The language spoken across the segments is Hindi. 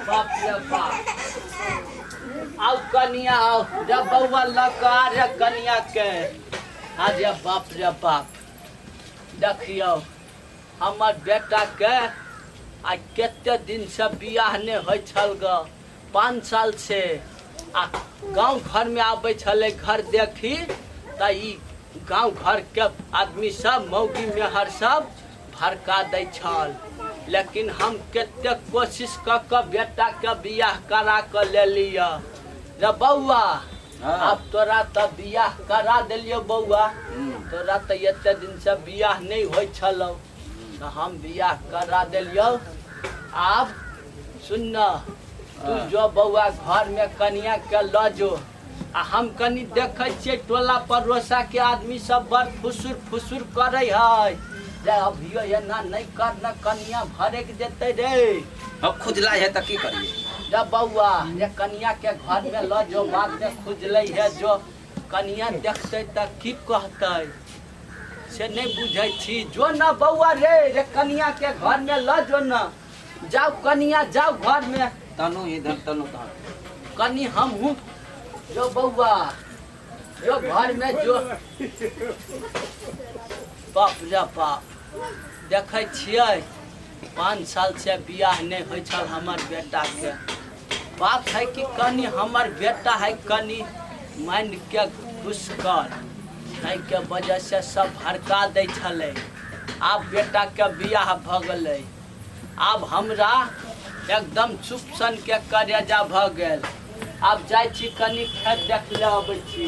बाप रे बाप आओ कनिया आओ जब बउआ लगा रे कनिया के अरे बाप रे बाप देखियो हमर बेटा के आ केते दिन से बियाह ने होय छल ग 5 साल से आ गांव घर में आबै छले घर देखी त ई गांव घर के आदमी सब मौगी मेहर सब भड़का दै छल लेकिन हम केते कोशिश क के बेटा के बियाह करा के ले लिया रे बउआ अब तोरा त बियाह करा देलियो बउआ तोरा त एते दिन से बियाह नहीं होय छलो त हम बियाह करा देलियो अब सुन न तू जो बउआ घर में कनिया के ल जो आ हम कनी देखे छियै टोला पड़ोसा के आदमी सब बड़ फुसुर करे है रे अभियो एना नहीं कर न कनिया भरे के देते रे अब खुजला है त की करिए रे बउआ रे कनिया के घर में ल जो बात में खुजले है जो कनिया देखते त की कहते से नहीं बुझे छी जो न बउआ रे कनिया के घर में ल जो न जाओ कनिया जाओ घर में तनु इधर तनु कनी हम हूँ जो बउआ जो घर में जो बाप रे बाप देखे छियै 5 साल से बियाह नहीं होय छल हमर बेटा के बात है कि कनी हमर बेटा है कनी मान के घुसकर है के वजह से सब भड़का दै छले आब बेटा के बियाह भ गेलै आब हमरा एकदम चुप सन के करेजा भ गेल आब जाय छी कनी खेत देख ले अबै छी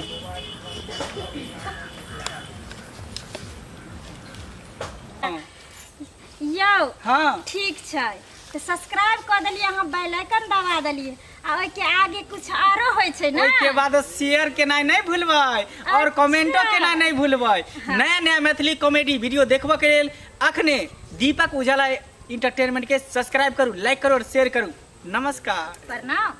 यौ हाँ ठीक छै तो सब्सक्राइब कर देलिए अहाँ बेल आइकन दबा देलिए आ ओइ के आगे कुछ आरो होय छै ना ओइ के बाद शेयर केनाइ नहीं भूलबै और कमेंटो केनाइ नहीं भूलबै नया नया मैथिली कॉमेडी वीडियो देखबो के लेल अखने दीपक उजाला इंटरटेनमेंट के सब्सक्राइब करू लाइक करू और शेयर करू नमस्कार प्रणाम।